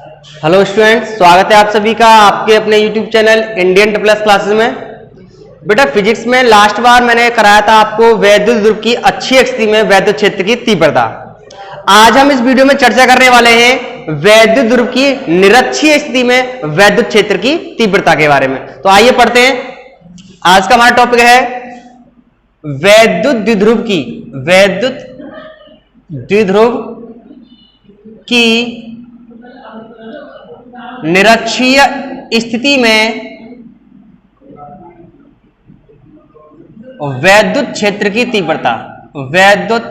Hello students, स्वागत है आप सभी का आपके अपने YouTube channel Indian plus classes में। बेटा फिजिक्स में लास्ट बार मैंने कराया था आपको वैद्युत ध्रुव की अच्छी स्थिति में वैद्युत क्षेत्र की तीव्रता। आज हम इस वीडियो में चर्चा करने वाले हैं वैद्युत ध्रुव की निरक्षीय स्थिति में वैद्युत क्षेत्र की तीव्रता के बारे में। तो आइए पढ़ते हैं। आज का हमारा टॉपिक है वैद्युत द्विध्रुव की निरक्षीय स्थिति में वैद्युत क्षेत्र की तीव्रता। वैद्युत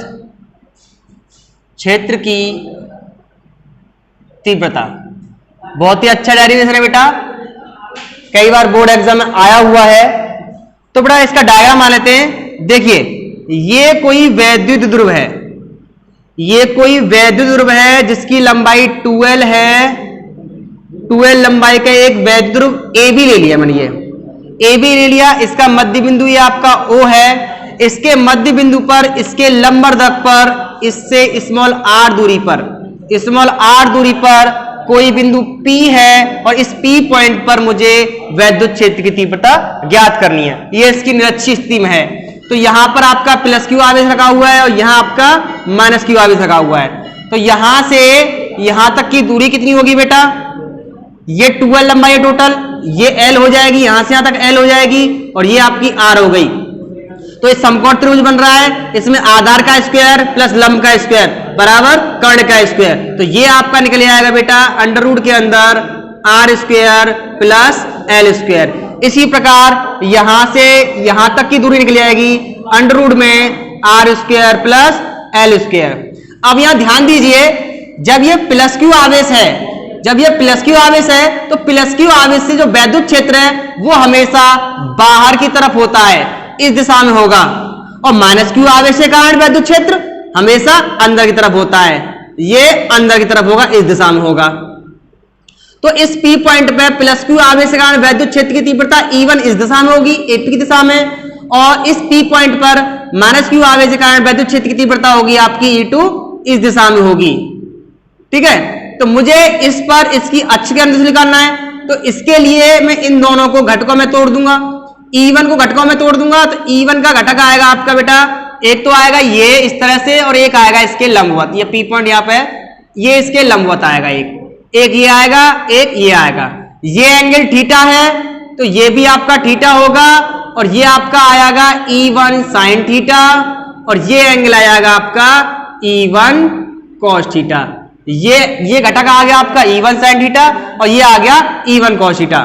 क्षेत्र की तीव्रता बहुत ही अच्छा डेरिवेशन है बेटा, कई बार बोर्ड एग्जाम में आया हुआ है। तो बेटा इसका डायग्राम मान लेते हैं। देखिए ये कोई वैद्युत ध्रुव है, ये कोई वैद्युत ध्रुव है जिसकी लंबाई 12 है। 12 लंबाई का एक वैद्युत ध्रुव ए बी ले लिया मैंने, ये ए बी ले लिया। इसका मध्य बिंदु ये आपका O है। इसके मध्य बिंदु पर, इसके लंबवत पर, इससे स्मॉल r दूरी पर कोई बिंदु P है और इस P पॉइंट पर मुझे वैद्युत क्षेत्र की तीव्रता ज्ञात करनी है। ये इसकी निरक्षीय स्थिति में है। तो यहां पर आपका प्लस क्यू आवेश लगा हुआ है और यहां आपका माइनस क्यू आवेश लगा हुआ है। तो यहां से यहां तक की दूरी कितनी होगी बेटा? ये 12 लंबाई है टोटल, ये L हो जाएगी, यहां से यहां तक L हो जाएगी और ये आपकी R हो गई। तो इस समकोण त्रिभुज बन रहा है, इसमें आधार का स्क्वायर प्लस लंब का स्क्वायर बराबर कर्ण का स्क्वायर। तो ये आपका निकल आएगा बेटा अंडर रूट के अंदर R square plus L square. इसी प्रकार यहां से यहां तक की दूरी निकल जाएगी अंडर रूट में R square plus L square. अब यहां ध्यान दीजिए, जब ये प्लस क्यू आवेश है तो प्लस क्यू आवेश से जो वैद्युत क्षेत्र है वो हमेशा बाहर की तरफ होता है, इस दिशा में होगा। और माइनस क्यू आवेश के कारण वैद्युत क्षेत्र हमेशा अंदर की तरफ होता है, ये अंदर की तरफ होगा, इस दिशा में होगा। तो इस P पॉइंट पे प्लस क्यू आवेश के कारण वैद्युत क्षेत्र की तीव्रता E1 इस दिशा में होगी, AP की दिशा में, और इस P पॉइंट पर माइनस क्यू आवेश के कारण वैद्युत क्षेत्र की तीव्रता होगी आपकी E2 इस दिशा में होगी। ठीक है, तो मुझे इस पर इसकी अक्ष के अनुदिश निकालना है। तो इसके लिए मैं इन दोनों को घटकों में तोड़ दूंगा। E1 को घटकों में तोड़ दूंगा तो E1 का घटक आएगा आपका बेटा, एक तो आएगा ये इस तरह से और एक आएगा इसके लंबवत। ये P पॉइंट यहाँ पे ये इसके लंबवत आएगा, एक ये आएगा, एक ये आएगा। ये एंगल थीटा है तो ये भी आपका थीटा होगा और ये आपका आएगा E1 साइन थीटा और ये एंगल आएगा आपका E1 कॉस थीटा। ये घटक आ गया आपका E1 साइन थीटा और ये आ गया E1 कॉस थीटा।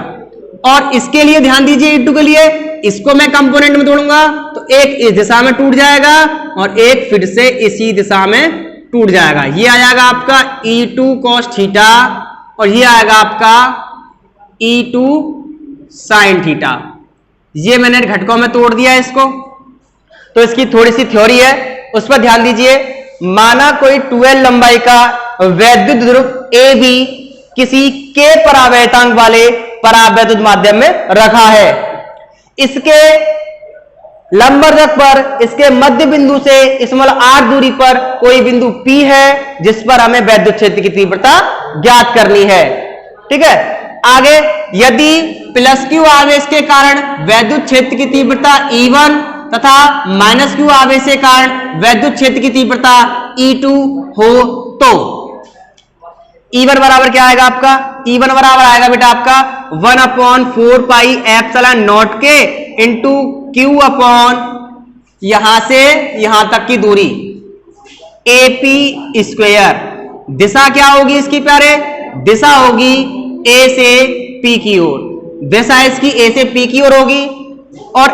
और इसके लिए ध्यान दीजिए E2 के लिए, इसको मैं कंपोनेंट में तोड़ूंगा तो एक इस दिशा में टूट जाएगा और एक फिर से इसी दिशा में टूट जाएगा। ये आ जाएगा आपका E2 cos थीटा और ये आएगा आपका E2 sin थीटा। ये मैंने घटकों में तोड़ दिया इसको। तो इसकी थोड़ी सी थ्योरी है, उस पर ध्यान दीजिए। माना कोई 12 लंबाई का वैद्युत ध्रुव AB किसी k परावैतांक वाले परावैद्युत माध्यम में रखा है। इसके लंबवत पर, इसके मध्य बिंदु से स्मॉल r दूरी पर कोई बिंदु P है जिस पर हमें वैद्युत क्षेत्र की तीव्रता ज्ञात करनी है। ठीक है, आगे यदि प्लस क्यू आवेश के कारण वैद्युत क्षेत्र की तीव्रता E1 तथा माइनस क्यू आवेश के कारण वैद्युत क्षेत्र की तीव्रता E2 हो तो E1 बराबर क्या आएगा आपका? E1 बराबर आएगा बेटा आपका 1/4 pi epsilon naught k into Q upon यहां से यहां तक की दूरी AP स्क्वायर। दिशा क्या होगी इसकी प्यारे? दिशा होगी A से P की ओर, दिशा इसकी A से P की ओर होगी। और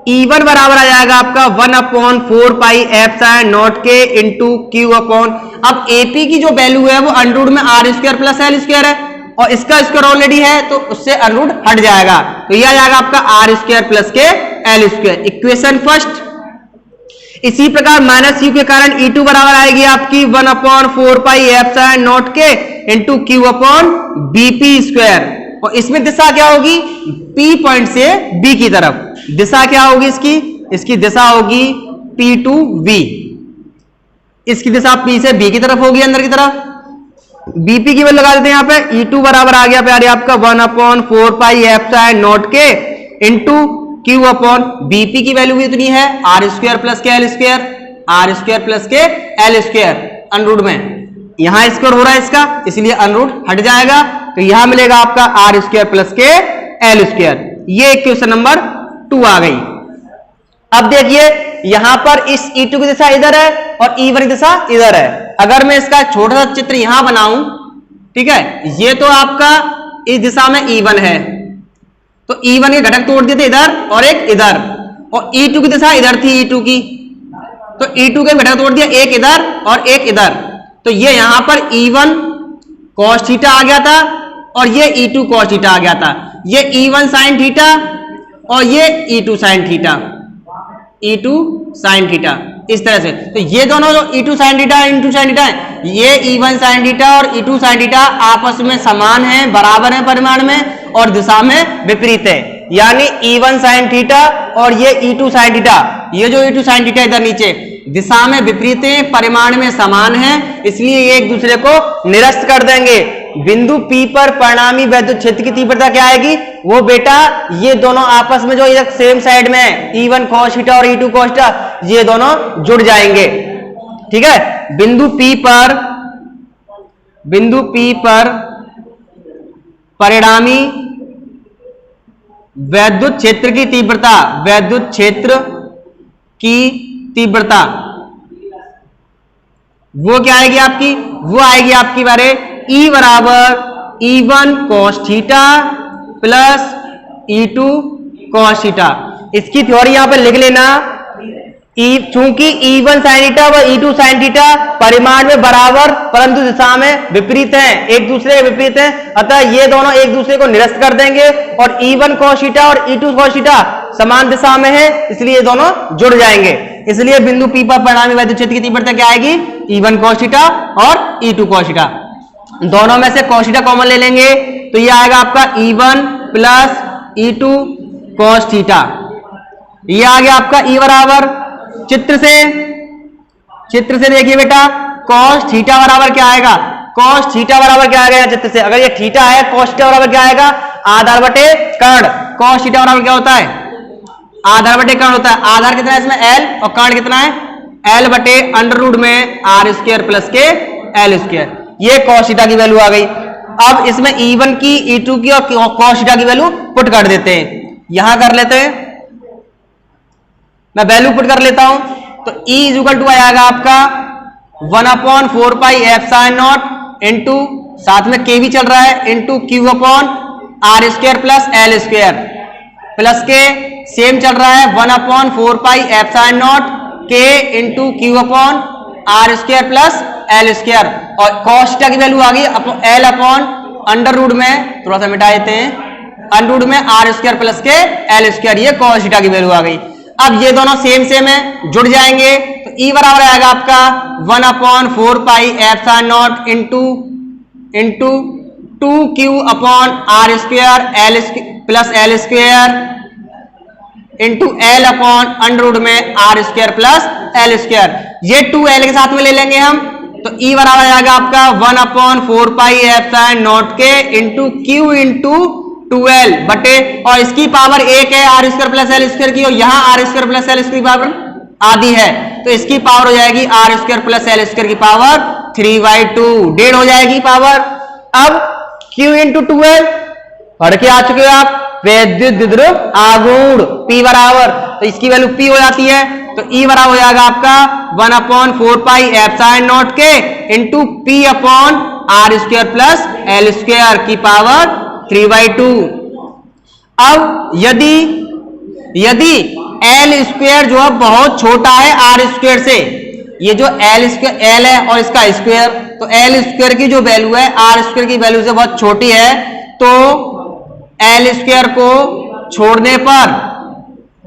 E1 बराबर आ जाएगा आपका 1/4 pi epsilon naught k into Q upon, अब AP की जो वैल्यू है वो अंडर रूट में R square plus L square है और इसका स्क्वायर ऑलरेडी है तो उससे अंडर रूट हट जाएगा। तो यह आ जाएगा आपका R स्क्वायर प्लस के L स्क्वायर, इक्वेशन फर्स्ट। इसी प्रकार माइनस Q के कारण E2 बराबर आएगी आपकी 1/4 pi epsilon naught k into Q upon BP square. और इसमें दिशा क्या होगी? P पॉइंट से B की तरफ दिशा क्या होगी इसकी दिशा होगी P to V। इसकी दिशा P से B की तरफ होगी अंदर की तरफ। बीपी की वैल्यू लगा देते हैं यहाँ पे। E2 बराबर आ गया प्यारे आपका 1/4 pi epsilon naught k into q upon b p value भी इतनी है आर स्क्वायर प्लस के l square, r square plus के एल स्क्वायर अनरूट में, यहां स्क्वायर हो रहा है इसका इसलिए अनरूट हट जाएगा, तो यहां मिलेगा आपका आर स्क्वायर प्लस के एल स्क्वायर। ये क्वेश्चन नंबर 2 आ गई। अब देखिए यहां पर इस E2 की दिशा इधर है और E1 की दिशा इधर है। अगर मैं इसका छोटा सा चित्र यहां बनाऊं, ठीक है, ये तो आपका इस दिशा में E1 है, तो E1 के घटक तोड़ दिए थे इधर और एक इधर, और E2 की दिशा इधर थी E2 की, तो E2 के घटक तोड़ दिया, एक इधर और एक इधर, तो ये यहां पर E1 cos थीटा आ गया था और ये E2 cos थीटा आ गया था। ये E1 sin थीटा और ये E2 sin theta, E2 sin theta इस तरह से। तो ये दोनों जो E2 sin theta E2 sin theta है, ये E1 sin थीटा और E2 sin थीटा आपस में समान है, बराबर है परिमाण में और दिशा में विपरीत है, यानी E1 sin थीटा और ये E2 sin थीटा, ये जो E2 sin थीटा इधर नीचे दिशा में विपरीत है, परिमाण में समान है, इसलिए ये एक दूसरे को निरस्त कर देंगे। बिंदु P पर परिणामी वैद्युत क्षेत्र की तीव्रता क्या आएगी, वो बेटा ये दोनों आपस में जो इधर सेम साइड में है E1 cos थीटा और E2 cos थीटा, ये दोनों जुड़ जाएंगे। ठीक है, बिंदु P पर परिणामी वैद्युत क्षेत्र की तीव्रता, वैद्युत क्षेत्र की तीव्रता वो क्या आएगी आपकी, वो आएगी आपकी बारे E बराबर E1 cos theta plus E2 cos theta. इसकी थ्योरी यहां पे लिख लेना, चूंकि E1 sin थीटा व E2 sin थीटा परिमाण में बराबर परंतु दिशा में विपरीत हैं, एक दूसरे के विपरीत हैं, अतः ये दोनों एक दूसरे को निरस्त कर देंगे और E1 cos थीटा और E2 cos थीटा समान दिशा में है, इसलिए ये दोनों जुड़ जाएंगे। इसलिए बिंदु P पर परिणामी वैद्युत क्षेत्र की तीव्रता क्या आएगी, E1 cos थीटा और E2 cos थीटा। दोनों में से cos थीटा कॉमन ले लेंगे तो ये आएगा आपका E1 plus E2 cos theta. ये आ गया आपका E बराबर, चित्र से देखिए बेटा cos थीटा बराबर क्या आएगा, cos थीटा बराबर क्या आएगा चित्र से, अगर ये थीटा है cos थीटा बराबर क्या आएगा, आधार बटे कर्ण। cos थीटा बराबर क्या होता है, आधार बटे कर्ण होता है। आधार कितना है इसमें L और कर्ण कितना है, L बटे अंडर रूट में आर स्क्वायर प्लस के एल स्क्वायर। ये cos थीटा की वैल्यू आ गई। अब इसमें E1 की E2 की और cos थीटा की वैल्यू पुट कर देते हैं, यहां कर लेते हैं, मैं वैल्यू पुट कर लेता हूं, तो E इक्वल टू आएगा आपका 1/4 पाई एप्सिलॉन नॉट इंटू, साथ में K भी चल रहा है, into q upon are square plus L square, plus के सेम चल रहा है 1/4 pi epsilon naught K into q upon are square plus L square, और cos थीटा की वैल्यू आ गई L अपॉन अंडर रूट में, थोड़ा सा मिटा देते हैं, अंडर रूट में आर स्क्वायर प्लस के एल स्क्वायर, ये cos थीटा की वैल्यू आ गई। अब ये दोनों सेम है, जुड़ जाएंगे, तो E बराबर आएगा आपका 1/4 pi epsilon naught into 2q upon are square L plus L square into L upon under root में R square plus L square. ये 2L के साथ में ले लेंगे हम, तो E बराबर आएगा आपका 1/4 pi epsilon naught k into q into 2L बटे, और इसकी पावर 1 है r square plus L square की, और यहाँ r square plus L square की पावर आधी है, तो इसकी पावर हो जाएगी r square plus L square की पावर 3/2, 1.5 हो जाएगी पावर। अब Q इंटू 2L पढ़ के आ चुके हो आप, वैद्युत विद्युत आघूर्ण P बराबर, तो इसकी वैल्यू P हो जाती है, तो E बराबर हो जाएगा आपका 1/4 pi epsilon naught k into P upon are square plus L square की पावर 3/2। अब यदि एल स्क्वायर जो है बहुत छोटा है आर स्क्वायर से, ये जो एल है और इसका स्क्वायर, तो एल स्क्वायर की जो वैल्यू है आर स्क्वायर की वैल्यू से बहुत छोटी है, तो एल स्क्वायर को छोड़ने पर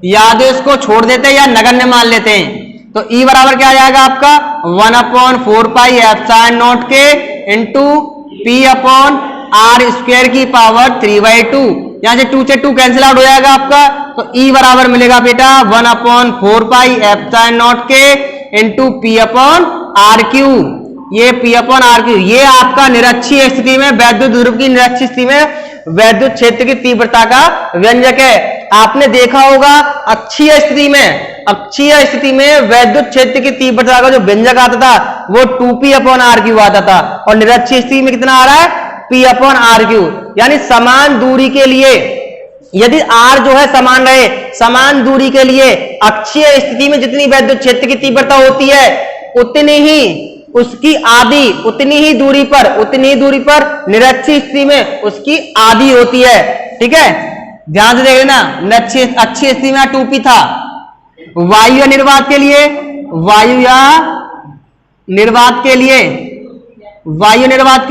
या तो इसको छोड़ देते हैं या नगण्य मान लेते हैं, तो E बराबर क्या आ जाएगा आपका 1/4 pi epsilon naught k into P upon are square की पावर 3/2, यहां से 2 से 2 कैंसिल आउट हो जाएगा आपका, तो E बराबर मिलेगा बेटा 1/4 pi epsilon naught k into P upon r cube, ये P अपॉन आर क्यू, ये आपका निरक्षीय स्थिति में वैद्युत ध्रुव की निरक्षीय स्थिति में वैद्युत क्षेत्र की तीव्रता का व्यंजक है। आपने देखा होगा अक्षीय स्थिति में वैद्युत क्षेत्र की तीव्रता का जो व्यंजक आता था वो 2P अपॉन आर क्यू आता था, और निरक्षीय स्थिति में कितना आ रहा है? P upon r cube. यानी समान दूरी के लिए यदि R जो है समान रहे, समान दूरी के लिए अक्षीय स्थिति में जितनी वैद्युत क्षेत्र की तीव्रता होती है उतनी ही उसकी आधी, उतनी ही दूरी पर निरक्षीय स्थिति में उसकी आधी होती है। ठीक है, ध्यान से देख लेना। अक्षीय स्थिति में 2P था। वायु या निर्वात के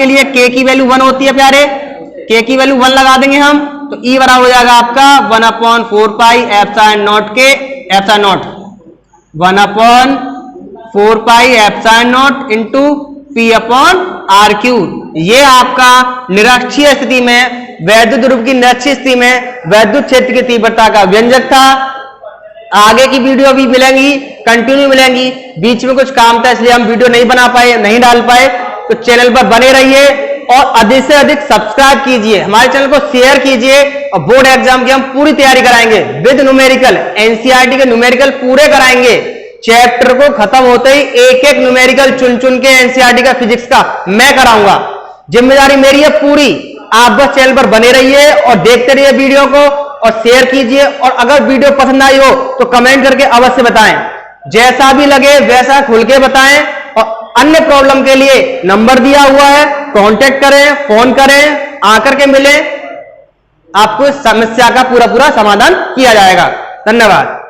लिए, K की वैल्यू 1 होती है प्यारे, K की वैल्यू 1 लगा देंगे हम, तो E बराबर हो जाएगा आपका 1/4 pi epsilon naught k epsilon naught, 1/4 pi epsilon naught into P upon r cube. ये आपका निरक्षीय स्थिति में वैद्युत ध्रुव की निरक्षीय स्थिति में वैद्युत क्षेत्र की तीव्रता का व्यंजक था। आगे की वीडियो भी मिलेंगी, कंटिन्यू मिलेंगी। बीच में कुछ काम था इसलिए हम वीडियो नहीं बना पाए, नहीं डाल पाए, तो चैनल पर बने रहिए और अधिक से अधिक सब्सक्राइब कीजिए, हमारे चैनल को शेयर कीजिए, और बोर्ड एग्जाम की हम पूरी तैयारी कराएंगे विद न्यूमेरिकल, एनसीईआरटी के न्यूमेरिकल पूरे कराएंगे। चैप्टर को खत्म होते ही एक एक न्यूमेरिकल चुन के एनसीईआरटी का फिजिक्स का मैं कराऊंगा। जिम्मेदारी मेरी है पूरी। आप बस चैनल पर बने रहिए और देखते रहिए वीडियो को और शेयर कीजिए, और अगर वीडियो पसंद आई हो तो कमेंट करके अवश्य बताएं, जैसा भी लगे वैसा खुल के बताएं। और अन्य प्रॉब्लम के लिए नंबर दिया हुआ है, कांटेक्ट करें, फोन करें, आकर के मिलें, आपको समस्या का पूरा समाधान किया जाएगा। धन्यवाद।